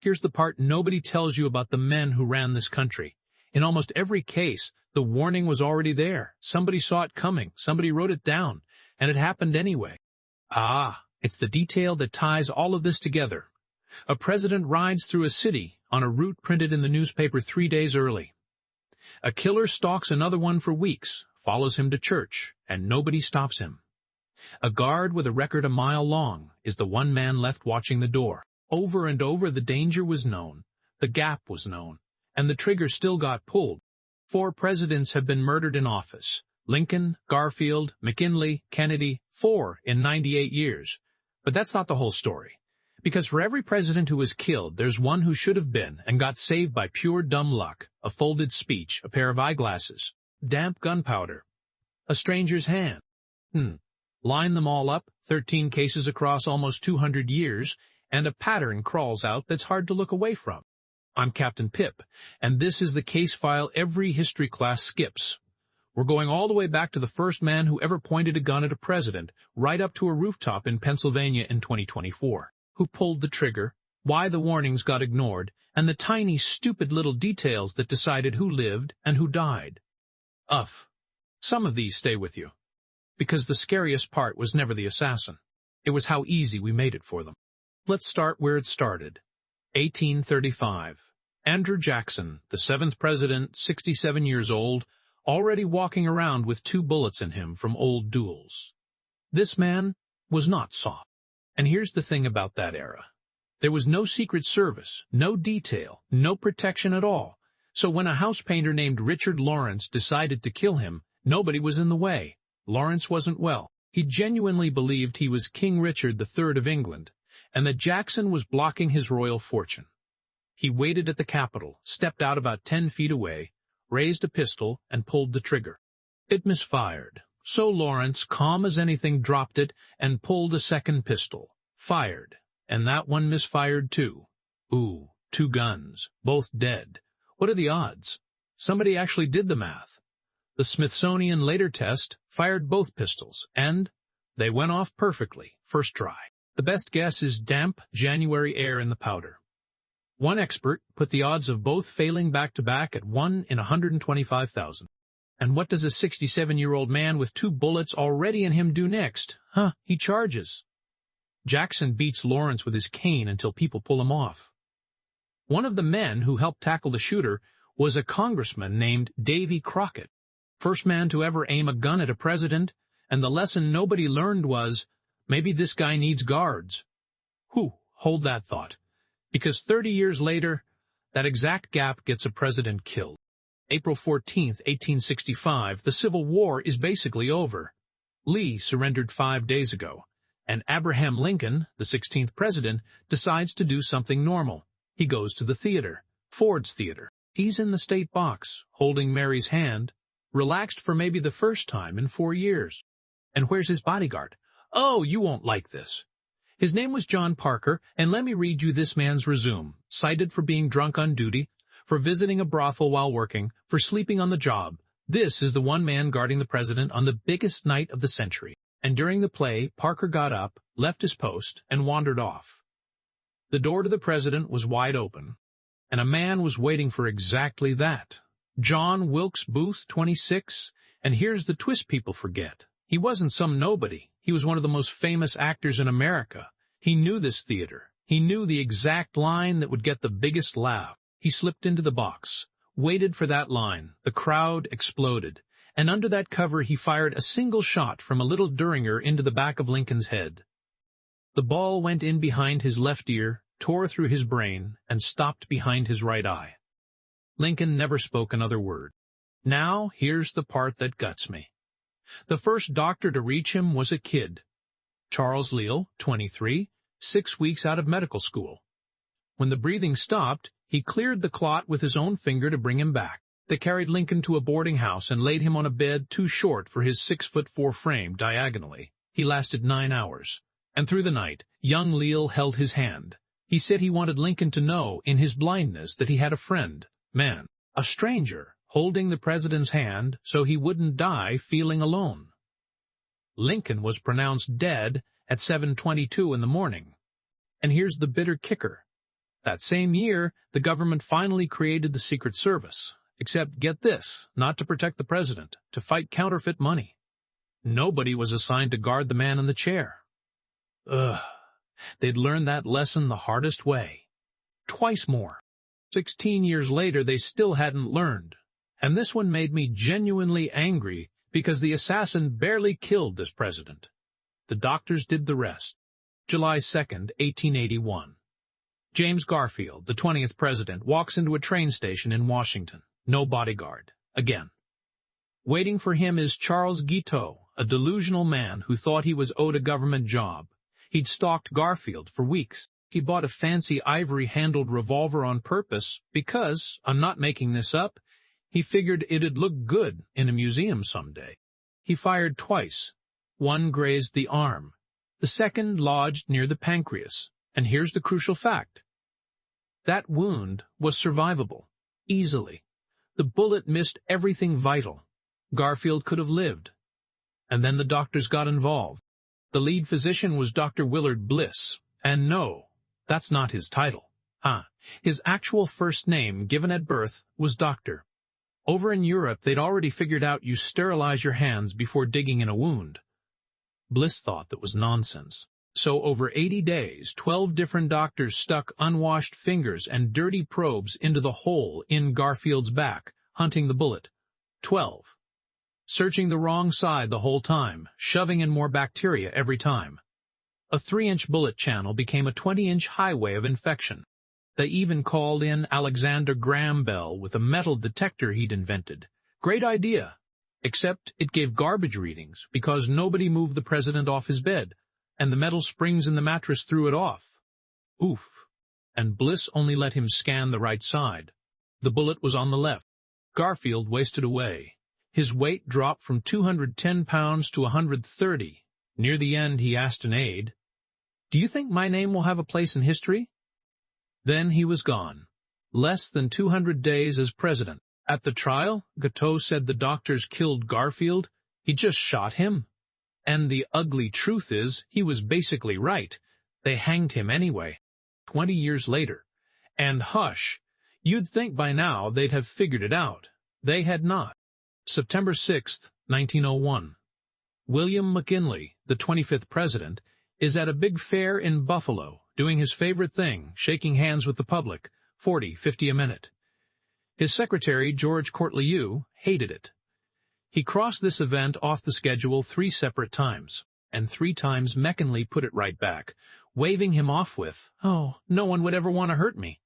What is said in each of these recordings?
Here's the part nobody tells you about the men who ran this country. In almost every case, the warning was already there. Somebody saw it coming, somebody wrote it down, and it happened anyway. It's the detail that ties all of this together. A president rides through a city on a route printed in the newspaper 3 days early. A killer stalks another one for weeks, follows him to church, and nobody stops him. A guard with a record a mile long is the one man left watching the door. Over and over the danger was known, the gap was known, and the trigger still got pulled. 4 presidents have been murdered in office. Lincoln, Garfield, McKinley, Kennedy, 4 in 98 years. But that's not the whole story. Because for every president who was killed, there's one who should have been and got saved by pure dumb luck, a folded speech, a pair of eyeglasses, damp gunpowder, a stranger's hand. Line them all up, 13 cases across almost 200 years, and a pattern crawls out that's hard to look away from. I'm Captain Pip, and this is the case file every history class skips. We're going all the way back to the first man who ever pointed a gun at a president, right up to a rooftop in Pennsylvania in 2024. Who pulled the trigger, why the warnings got ignored, and the tiny, stupid little details that decided who lived and who died. Some of these stay with you. Because the scariest part was never the assassin. It was how easy we made it for them. Let's start where it started. 1835. Andrew Jackson, the 7th president, 67 years old, already walking around with 2 bullets in him from old duels. This man was not soft. And here's the thing about that era. There was no Secret Service, no detail, no protection at all. So when a house painter named Richard Lawrence decided to kill him, nobody was in the way. Lawrence wasn't well. He genuinely believed he was King Richard III of England, and that Jackson was blocking his royal fortune. He waited at the Capitol, stepped out about 10 feet away, raised a pistol, and pulled the trigger. It misfired. So Lawrence, calm as anything, dropped it and pulled a second pistol. Fired. And that one misfired too. 2 guns. Both dead. What are the odds? Somebody actually did the math. The Smithsonian later test fired both pistols, and they went off perfectly, first try. The best guess is damp January air in the powder. One expert put the odds of both failing back-to-back at 1 in 125,000. And what does a 67-year-old man with 2 bullets already in him do next? He charges. Jackson beats Lawrence with his cane until people pull him off. One of the men who helped tackle the shooter was a congressman named Davy Crockett, first man to ever aim a gun at a president, and the lesson nobody learned was, maybe this guy needs guards. Hold that thought. Because 30 years later, that exact gap gets a president killed. April 14, 1865, the Civil War is basically over. Lee surrendered 5 days ago, and Abraham Lincoln, the 16th president, decides to do something normal. He goes to the theater, Ford's Theater. He's in the state box, holding Mary's hand, relaxed for maybe the first time in 4 years. And where's his bodyguard? You won't like this. His name was John Parker, and let me read you this man's resume. Cited for being drunk on duty, for visiting a brothel while working, for sleeping on the job. This is the one man guarding the president on the biggest night of the century. And during the play, Parker got up, left his post, and wandered off. The door to the president was wide open, and a man was waiting for exactly that. John Wilkes Booth, 26, and here's the twist people forget. He wasn't some nobody. He was one of the most famous actors in America. He knew this theater. He knew the exact line that would get the biggest laugh. He slipped into the box, waited for that line. The crowd exploded, and under that cover he fired a single shot from a little Derringer into the back of Lincoln's head. The ball went in behind his left ear, tore through his brain, and stopped behind his right eye. Lincoln never spoke another word. Now, here's the part that guts me. The first doctor to reach him was a kid. Charles Leal, 23, 6 weeks out of medical school. When the breathing stopped, he cleared the clot with his own finger to bring him back. They carried Lincoln to a boarding house and laid him on a bed too short for his 6'4" frame diagonally. He lasted 9 hours. And through the night, young Leal held his hand. He said he wanted Lincoln to know, in his blindness, that he had a friend, man, a stranger, holding the president's hand so he wouldn't die feeling alone. Lincoln was pronounced dead at 7:22 in the morning. And here's the bitter kicker. That same year, the government finally created the Secret Service. Except, get this, not to protect the president, to fight counterfeit money. Nobody was assigned to guard the man in the chair. Ugh. They'd learned that lesson the hardest way. Twice more. 16 years later, they still hadn't learned. And this one made me genuinely angry because the assassin barely killed this president. The doctors did the rest. July 2nd, 1881. James Garfield, the 20th president, walks into a train station in Washington. No bodyguard. Again. Waiting for him is Charles Guiteau, a delusional man who thought he was owed a government job. He'd stalked Garfield for weeks. He bought a fancy ivory-handled revolver on purpose because, I'm not making this up, he figured it'd look good in a museum someday. He fired twice. One grazed the arm. The second lodged near the pancreas. And here's the crucial fact. That wound was survivable. Easily. The bullet missed everything vital. Garfield could have lived. And then the doctors got involved. The lead physician was Dr. Willard Bliss. And no, that's not his title. His actual first name, given at birth, was Doctor. Over in Europe, they'd already figured out you sterilize your hands before digging in a wound. Bliss thought that was nonsense. So over 80 days, 12 different doctors stuck unwashed fingers and dirty probes into the hole in Garfield's back, hunting the bullet. 12. Searching the wrong side the whole time, shoving in more bacteria every time. A 3-inch bullet channel became a 20-inch highway of infection. They even called in Alexander Graham Bell with a metal detector he'd invented. Great idea. Except it gave garbage readings because nobody moved the president off his bed, and the metal springs in the mattress threw it off. Oof. And Bliss only let him scan the right side. The bullet was on the left. Garfield wasted away. His weight dropped from 210 pounds to 130. Near the end, he asked an aide, "Do you think my name will have a place in history?" Then he was gone. Less than 200 days as president. At the trial, Guiteau said the doctors killed Garfield. He just shot him. And the ugly truth is, he was basically right. They hanged him anyway. 20 years later. And hush, you'd think by now they'd have figured it out. They had not. September 6th, 1901. William McKinley, the 25th president, is at a big fair in Buffalo, doing his favorite thing, shaking hands with the public, 40, 50 a minute. His secretary, George Courtleau, hated it. He crossed this event off the schedule 3 separate times, and 3 times McKinley put it right back, waving him off with, "Oh, no one would ever want to hurt me."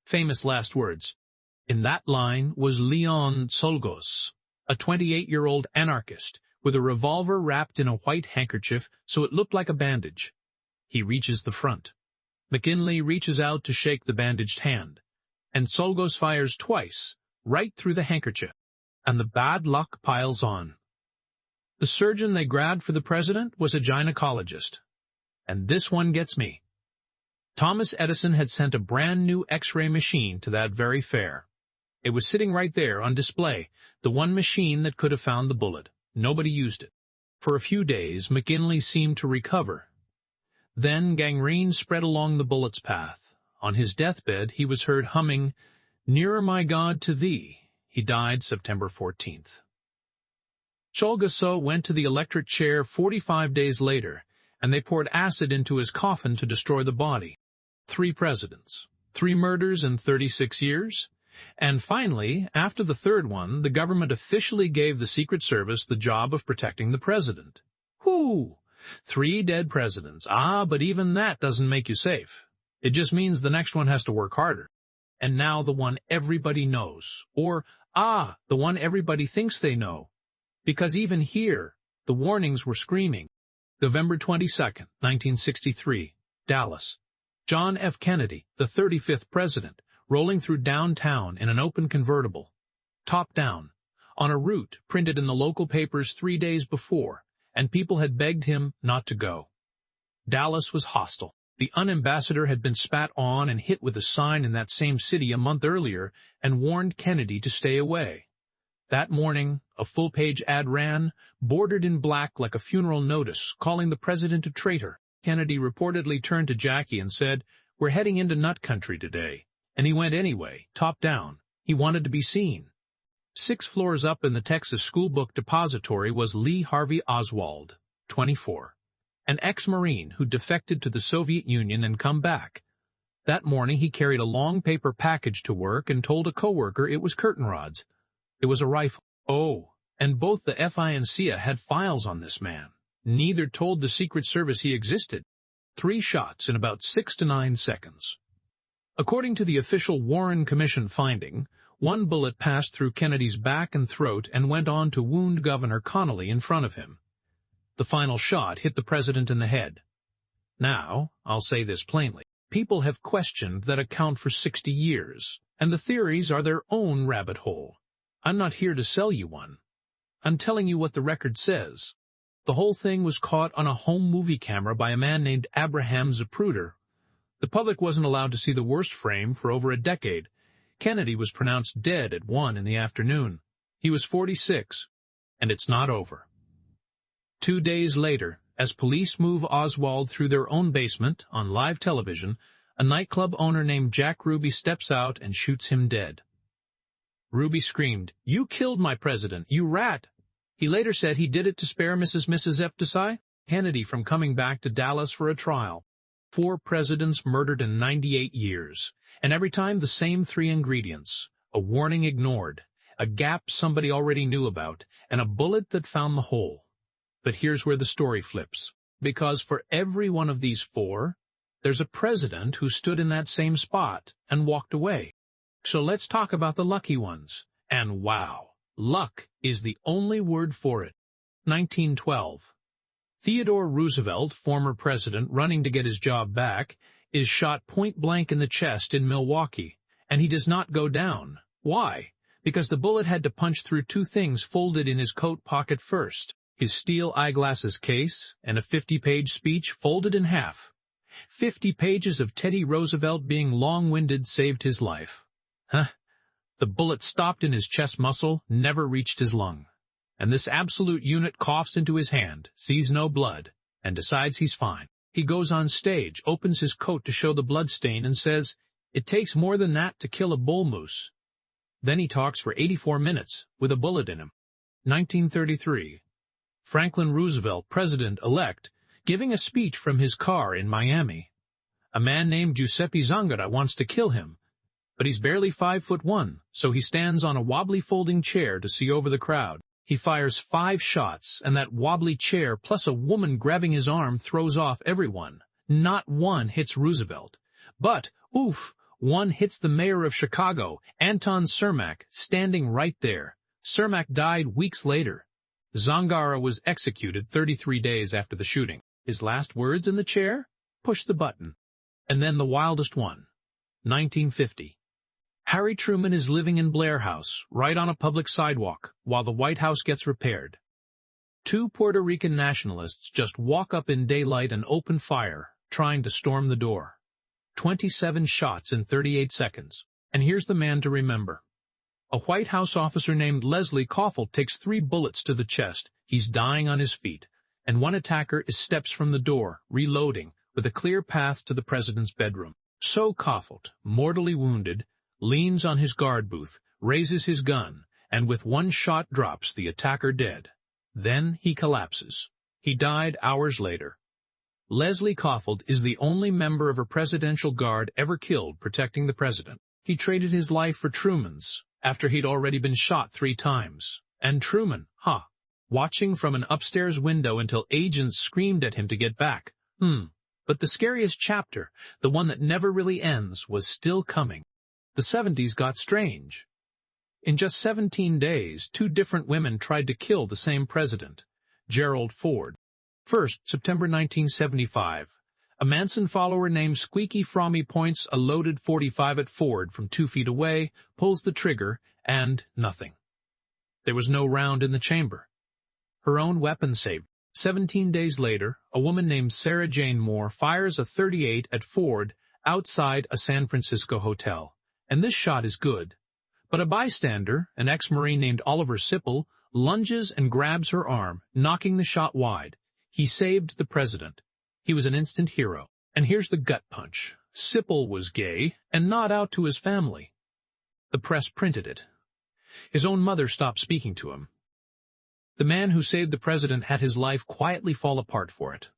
Famous last words. In that line was Leon Czolgosz, a 28-year-old anarchist, with a revolver wrapped in a white handkerchief so it looked like a bandage. He reaches the front. McKinley reaches out to shake the bandaged hand, and Czolgosz fires twice, right through the handkerchief, and the bad luck piles on. The surgeon they grabbed for the president was a gynecologist. And this one gets me. Thomas Edison had sent a brand-new X-ray machine to that very fair. It was sitting right there on display, the one machine that could have found the bullet. Nobody used it. For a few days, McKinley seemed to recover. Then gangrene spread along the bullet's path. On his deathbed, he was heard humming, "Nearer, my God, to thee." He died September 14th. Czolgosz went to the electric chair 45 days later, and they poured acid into his coffin to destroy the body. 3 presidents, 3 murders in 36 years, and finally, after the 3rd one, the government officially gave the Secret Service the job of protecting the president. Whoo! 3 dead presidents. But even that doesn't make you safe. It just means the next one has to work harder. And now the one everybody knows. Or, the one everybody thinks they know. Because even here, the warnings were screaming. November 22nd, 1963, Dallas. John F. Kennedy, the 35th president, rolling through downtown in an open convertible. Top down, on a route printed in the local papers 3 days before, and people had begged him not to go. Dallas was hostile. The unambassador had been spat on and hit with a sign in that same city a month earlier and warned Kennedy to stay away. That morning, a full-page ad ran, bordered in black like a funeral notice, calling the president a traitor. Kennedy reportedly turned to Jackie and said, We're heading into nut country today. And he went anyway, top down. He wanted to be seen. 6 floors up in the Texas School Book Depository was Lee Harvey Oswald, 24, an ex-Marine who defected to the Soviet Union and come back. That morning he carried a long paper package to work and told a coworker it was curtain rods. It was a rifle. Oh, and both the FBI and CIA had files on this man. Neither told the Secret Service he existed. 3 shots in about 6 to 9 seconds. According to the official Warren Commission finding, 1 bullet passed through Kennedy's back and throat and went on to wound Governor Connally in front of him. The final shot hit the president in the head. Now, I'll say this plainly. People have questioned that account for 60 years, and the theories are their own rabbit hole. I'm not here to sell you one. I'm telling you what the record says. The whole thing was caught on a home movie camera by a man named Abraham Zapruder. The public wasn't allowed to see the worst frame for over a decade. Kennedy was pronounced dead at 1 in the afternoon. He was 46, and it's not over. 2 days later, as police move Oswald through their own basement on live television, a nightclub owner named Jack Ruby steps out and shoots him dead. Ruby screamed, "You killed my president, you rat!" He later said he did it to spare Mrs. F. Desai, Kennedy from coming back to Dallas for a trial. 4 presidents murdered in 98 years, and every time the same 3 ingredients: a warning ignored, a gap somebody already knew about, and a bullet that found the hole. But here's where the story flips, because for every one of these 4, there's a president who stood in that same spot and walked away. So let's talk about the lucky ones. And wow, luck is the only word for it. 1912. Theodore Roosevelt, former president running to get his job back, is shot point-blank in the chest in Milwaukee, and he does not go down. Why? Because the bullet had to punch through 2 things folded in his coat pocket first: his steel eyeglasses case and a 50-page speech folded in half. 50 pages of Teddy Roosevelt being long-winded saved his life. The bullet stopped in his chest muscle, never reached his lung. And this absolute unit coughs into his hand, sees no blood, and decides he's fine. He goes on stage, opens his coat to show the blood stain, and says, "It takes more than that to kill a bull moose." Then he talks for 84 minutes, with a bullet in him. 1933. Franklin Roosevelt, president-elect, giving a speech from his car in Miami. A man named Giuseppe Zangara wants to kill him, but he's barely 5'1", so he stands on a wobbly folding chair to see over the crowd. He fires 5 shots, and that wobbly chair plus a woman grabbing his arm throws off everyone. Not one hits Roosevelt. But, oof, one hits the mayor of Chicago, Anton Cermak, standing right there. Cermak died weeks later. Zangara was executed 33 days after the shooting. His last words in the chair? Push the button. And then the wildest one. 1950. Harry Truman is living in Blair House, right on a public sidewalk, while the White House gets repaired. 2 Puerto Rican nationalists just walk up in daylight and open fire, trying to storm the door. 27 shots in 38 seconds. And here's the man to remember. A White House officer named Leslie Koffel takes 3 bullets to the chest. He's dying on his feet. And one attacker is steps from the door, reloading, with a clear path to the president's bedroom. So Koffel, mortally wounded, leans on his guard booth, raises his gun, and with 1 shot drops the attacker dead. Then he collapses. He died hours later. Leslie Koffel is the only member of a presidential guard ever killed protecting the president. He traded his life for Truman's, after he'd already been shot 3 times. And Truman, watching from an upstairs window until agents screamed at him to get back. But the scariest chapter, the one that never really ends, was still coming. The 70s got strange. In just 17 days, 2 different women tried to kill the same president, Gerald Ford. First, September 1975, a Manson follower named Squeaky Frommie points a loaded .45 at Ford from 2 feet away, pulls the trigger, and nothing. There was no round in the chamber. Her own weapon saved. 17 days later, a woman named Sarah Jane Moore fires a .38 at Ford outside a San Francisco hotel. And this shot is good. But a bystander, an ex-Marine named Oliver Sipple, lunges and grabs her arm, knocking the shot wide. He saved the president. He was an instant hero. And here's the gut punch. Sipple was gay and not out to his family. The press printed it. His own mother stopped speaking to him. The man who saved the president had his life quietly fall apart for it.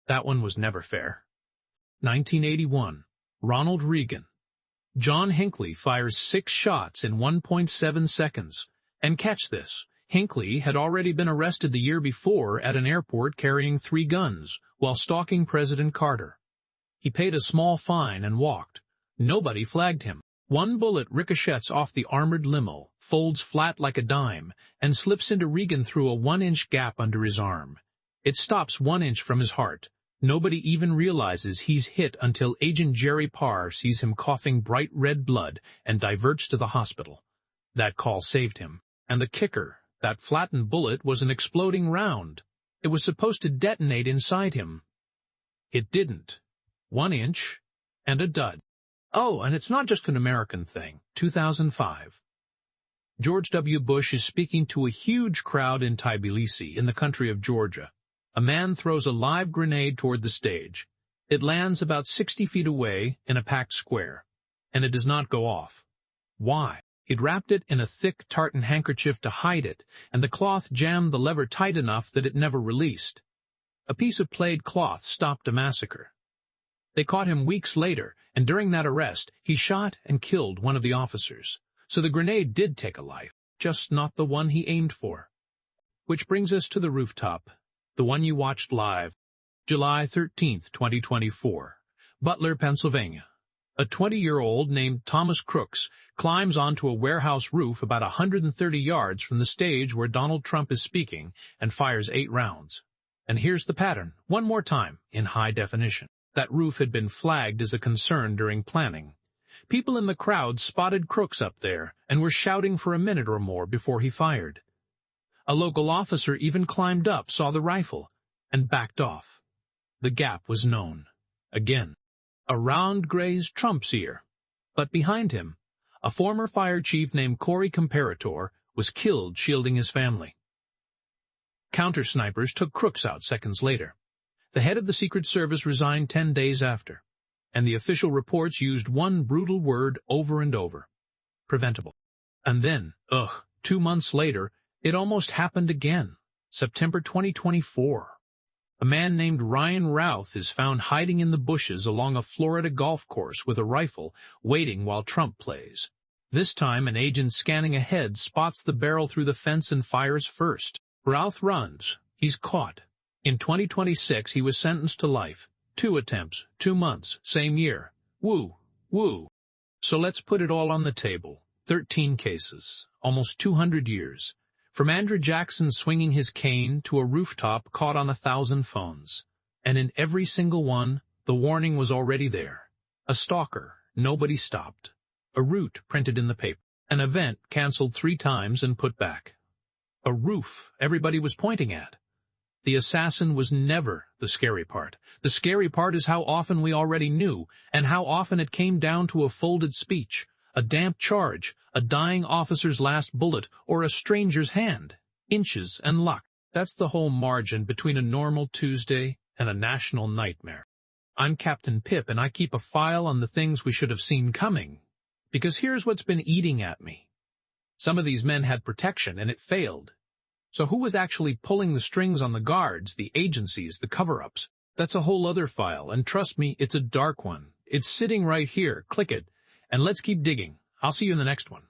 That one was never fair. 1981. Ronald Reagan. John Hinckley fires 6 shots in 1.7 seconds. And catch this, Hinckley had already been arrested the year before at an airport carrying 3 guns while stalking President Carter. He paid a small fine and walked. Nobody flagged him. One bullet ricochets off the armored limo, folds flat like a dime, and slips into Reagan through a 1-inch gap under his arm. It stops 1 inch from his heart. Nobody even realizes he's hit until Agent Jerry Parr sees him coughing bright red blood and diverts to the hospital. That call saved him. And the kicker, that flattened bullet was an exploding round. It was supposed to detonate inside him. It didn't. 1 inch, and a dud. Oh, and it's not just an American thing. 2005. George W. Bush is speaking to a huge crowd in Tbilisi, in the country of Georgia. A man throws a live grenade toward the stage. It lands about 60 feet away in a packed square, and it does not go off. Why? He'd wrapped it in a thick tartan handkerchief to hide it, and the cloth jammed the lever tight enough that it never released. A piece of plaid cloth stopped a massacre. They caught him weeks later, and during that arrest, he shot and killed one of the officers. So the grenade did take a life, just not the one he aimed for. Which brings us to the rooftop, the one you watched live, July 13th, 2024, Butler, Pennsylvania. A 20-year-old named Thomas Crooks climbs onto a warehouse roof about 130 yards from the stage where Donald Trump is speaking and fires 8 rounds. And here's the pattern, one more time, in high definition. That roof had been flagged as a concern during planning. People in the crowd spotted Crooks up there and were shouting for a minute or more before he fired. A local officer even climbed up, saw the rifle, and backed off. The gap was known. Again, a round grazed Trump's ear. But behind him, a former fire chief named Corey Comparator was killed shielding his family. Counter-snipers took Crooks out seconds later. The head of the Secret Service resigned 10 days after, and the official reports used one brutal word over and over: preventable. And then, 2 months later, it almost happened again, September 2024. A man named Ryan Routh is found hiding in the bushes along a Florida golf course with a rifle, waiting while Trump plays. This time, an agent scanning ahead spots the barrel through the fence and fires first. Routh runs. He's caught. In 2026, he was sentenced to life. 2 attempts, 2 months, same year. Woo, woo. So let's put it all on the table. 13 cases, almost 200 years. From Andrew Jackson swinging his cane to a rooftop caught on 1,000 phones. And in every single one, the warning was already there. A stalker, nobody stopped. A route printed in the paper. An event canceled 3 times and put back. A roof everybody was pointing at. The assassin was never the scary part. The scary part is how often we already knew, and how often it came down to a folded speech, a damp charge, a dying officer's last bullet, or a stranger's hand. Inches and luck. That's the whole margin between a normal Tuesday and a national nightmare. I'm Captain Pip, and I keep a file on the things we should have seen coming. Because here's what's been eating at me. Some of these men had protection, and it failed. So who was actually pulling the strings on the guards, the agencies, the cover-ups? That's a whole other file, and trust me, it's a dark one. It's sitting right here. Click it, and let's keep digging. I'll see you in the next one.